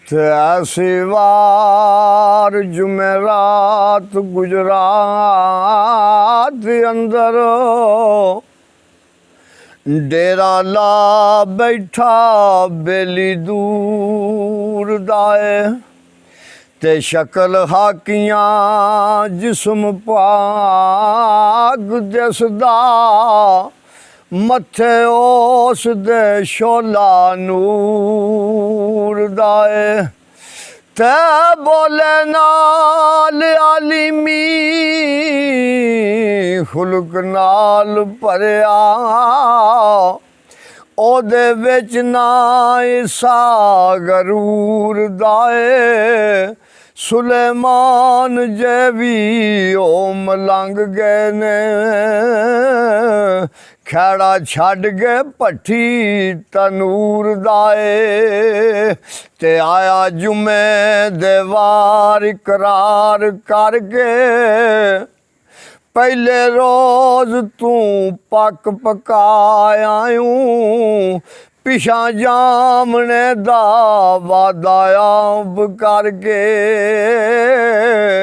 ਤੇ ਐਸੀ ਵਾਰ ਜੁਮੇਰਾਤ ਗੁਜਰਾਤ ਦੇ ਅੰਦਰ ਡੇਰਾ ਲਾ ਬੈਠਾ ਬੇਲੀ ਦੂਰ ਦਾਏ ਤੇ ਸ਼ਕਲ ਹਾਕੀਆਂ ਜਿਸਮ ਪਾਕ ਦਿਸਦਾ ਮੱਥੇ ਉਸ ਦੇ ਸ਼ੋਲਾ ਨੂਰ ਦਾਏ ਤੇ ਬੋਲੇ ਨਾਲ ਆਲਿਮੀ ਖੁਲਕ ਨਾਲ ਭਰਿਆ ਉਹਦੇ ਵਿੱਚ ਨਾ ਇਸਾ ਗਰੂਰ ਦਾਏ ਸੁਲੇਮਾਨ ਜੇ ਵੀ ਉਹ ਮਲੰਗ ਗਏ ਨੇ ਖੈੜਾ ਛੱਡ ਕੇ ਭੱਠੀ ਤਨੂਰ ਦਾਏ ਤੇ ਆਇਆ ਜੁਮੇ ਦੇ ਵਾਰ ਇਕਰਾਰ ਕਰਕੇ ਪਹਿਲੇ ਰੋਜ਼ ਤੂੰ ਪੱਕ ਪਕਾਇਆਊਂ ਪਿਛਾਂ ਜਾਮਣੇ ਦਾ ਵਾਦਾ ਆਪ ਕਰਕੇ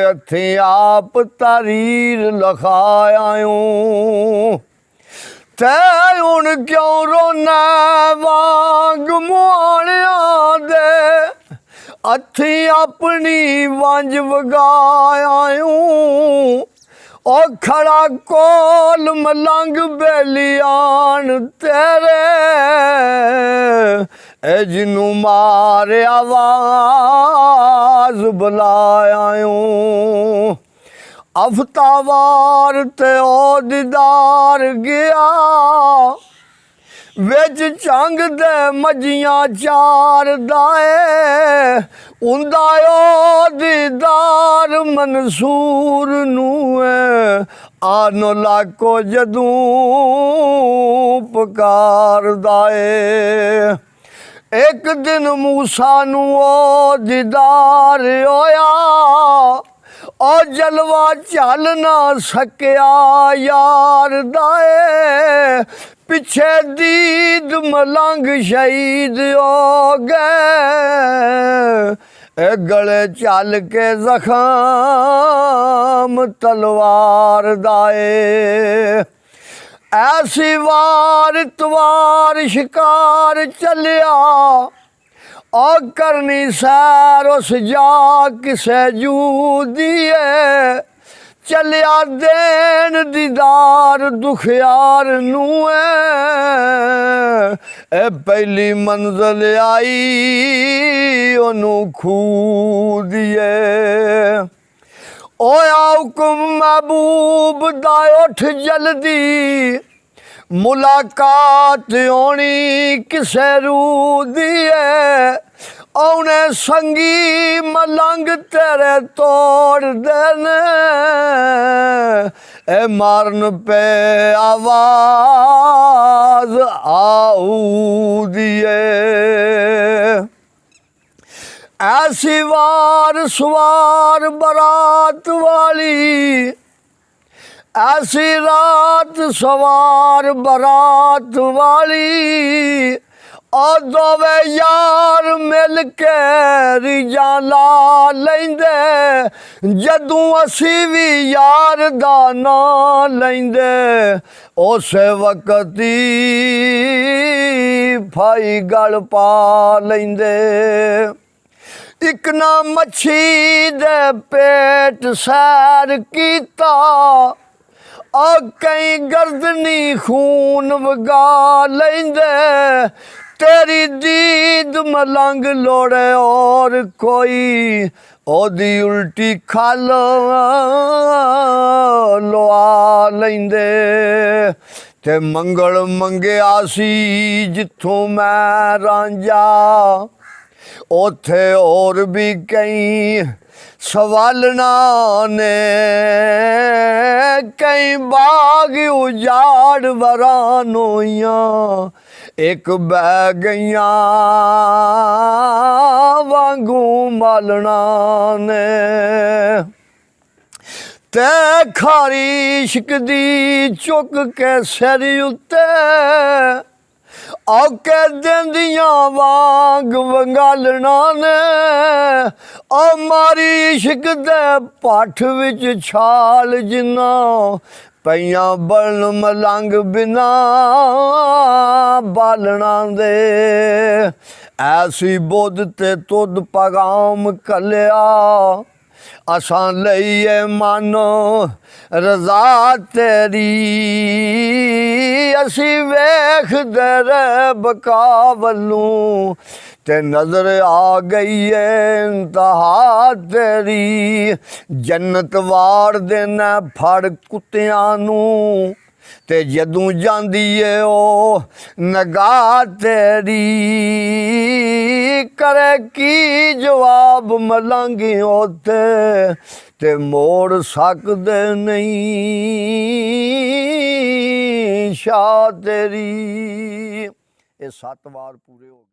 ਹੱਥੀਂ ਆਪ ਤਾਰੀਰ ਲਖਾਇਆਊਂ ਤੇ ਹੁਣ ਕਿਉਂ ਰੋਣਾ ਵਾਂਗ ਮੁਆਣਿਆਂ ਦੇ ਹੱਥੀਂ ਆਪਣੀ ਵੰਜ ਵਗਾਇਆਊਂ ਉਹ ਖੜਾ ਕੋਲ ਮਲੰਗ ਬੇਲੀਆਣ ਤੇਰੇ ਇਹ ਜਿਹਨੂੰ ਮਾਰਿਆ ਆਵਾਜ਼ ਬੁਲਾਇਆਊਂ ਹਫ਼ਤਾਵਾਰ ਤੇ ਉਹ ਦੀਦਾਰ ਗਿਆ ਵਿੱਚ ਝੰਗ ਦੇ ਮੱਝੀਆਂ ਚਾਰ ਦਾਏ ਹੁੰਦਾ ਉਹ ਦੀਦਾਰ ਮਨਸੂਰ ਨੂੰ ਆਨੋ ਲਾਕੋ ਜਦੂ ਪੁਕਾਰਦਾ ਏ ਇੱਕ ਦਿਨ ਮੂਸਾ ਨੂੰ ਉਹ ਦੀਦਾਰ ਹੋਇਆ ਉਹ ਜਲਵਾ ਚੱਲ ਨਾ ਸਕਿਆ ਯਾਰ ਦਾਏ ਪਿੱਛੇ ਦੀਦ ਮਲੰਗ ਸ਼ਹੀਦ ਹੋ ਗਏ ਇਹ ਗਲੇ ਚੱਲ ਕੇ ਜ਼ਖਮ ਤਲਵਾਰ ਦਾਏ ਐਸੀ ਵਾਰ ਤਵਾਰ ਸ਼ਿਕਾਰ ਚੱਲਿਆ ਉਹ ਕਰਨੀ ਸੈਰ ਉਸ ਜਾ ਕਿਸੇ ਜੂਦੀਏ ਚੱਲਿਆ ਦੇਣ ਦੀਦਾਰ ਦੁਖਿਆਰ ਨੂੰ ਇਹ ਪਹਿਲੀ ਮੰਜ਼ਲ ਆਈ ਉਹਨੂੰ ਖੂ ਦੀਏ ਓਏ ਹੁਕਮ ਮਹਿਬੂਬ ਦਾ ਉੱਠ ਜਲਦੀ ਮੁਲਾਕਾਤ ਹੋਣੀ ਕਿਸੇ ਰੂ ਦੀਏ ਉਹਨੇ ਸੰਗੀ ਮਲੰਗ ਤੇਰੇ ਤੋੜ ਦੇਣੇ ਇਹ ਮਾਰਨ ਪੇ ਆਵਾਜ਼ ਆਊ ਦੀਏ ਐਸੀ ਵਾਰ ਸਵਾਰ ਬਰਾਤ ਵਾਲੀ ਐਸੀ ਰਾਤ ਸਵਾਰ ਬਰਾਤ ਵਾਲੀ ਉਹ ਦੋਵੇਂ ਯਾਰ ਮਿਲ ਕੇ ਰੀਝਾਂ ਲਾ ਲੈਂਦੇ ਜਦੋਂ ਅਸੀਂ ਵੀ ਯਾਰ ਦਾ ਨਾਂ ਲੈਂਦੇ ਉਸੇ ਵਕਤ ਹੀ ਫਾਈ ਗਲ ਪਾ ਲੈਂਦੇ ਇੱਕ ਨਾ ਮੱਛੀ ਦੇ ਪੇਟ ਸੈਰ ਕੀਤਾ ਉਹ ਕਈ ਗਰਦਨੀ ਖੂਨ ਵਗਾ ਲੈਂਦੇ ਤੇਰੀ ਦੀਦ ਮਲੰਗ ਲੋੜੇ ਔਰ ਕੋਈ ਉਹਦੀ ਉਲਟੀ ਖਲ ਲਵਾ ਲੈਂਦੇ ਤੇ ਮੰਗਲ ਮੰਗਿਆ ਸੀ ਜਿੱਥੋਂ ਮੈਂ ਰਾਂਝਾ ਉੱਥੇ ਹੋਰ ਵੀ ਕਈ ਸਵਾਲਣਾ ਨੇ ਕਈ ਬਾਗ ਉਜਾੜ ਵਰਾਨੋਈਆਂ ਇੱਕ ਬਹਿ ਗਈਆਂ ਵਾਂਗੂ ਮਾਲਣਾ ਨੇ ਤੇ ਖਾਰੀ ਇਸ਼ਕ ਦੀ ਚੁੱਕ ਕੇ ਸਿਰ ਉੱਤੇ ਔਕੇ ਦਿੰਦੀਆਂ ਵਾਂਗ ਵੰਗਾਲਣਾ ਨੇ ਆ ਮਾਰੀ ਇਸ਼ਕ ਦੇ ਪੱਠ ਵਿੱਚ ਛਾਲ ਜਿੰਨਾ ਪਈਆਂ ਬਲਨ ਮਲੰਗ ਬਿਨਾ ਬਾਲਣਾ ਦੇ ਐਸੀ ਬੁੱਧ ਤੇ ਤੁਧ ਪਗਾਮ ਕਲਿਆ ਅਸਾਂ ਲਈਏ ਮਾਨੋ ਰਜ਼ਾ ਤੇਰੀ ਅਸੀਂ ਵੇਖਦੇ ਰਹੇ ਬਕਾ ਵੱਲੋਂ ਤੇ ਨਜ਼ਰ ਆ ਗਈ ਏ ਇੰਤਹਾ ਤੇਰੀ ਜੰਨਤ ਵਾੜ ਦੇਣਾ ਫੜ ਕੁੱਤਿਆਂ ਨੂੰ ਤੇ ਜਦੋਂ ਜਾਂਦੀ ਏ ਉਹ ਨਗਾਹ ਤੇਰੀ ਕਰੇ ਕੀ ਜਵਾਬ ਮਲਾਂਗੀ ਉੱਥੇ ਤੇ ਮੋੜ ਸਕਦੇ ਨਹੀਂ ਸ਼ਾਹ ਤੇਰੀ। ਇਹ 7 ਵਾਰ ਪੂਰੇ ਹੋ ਗਏ।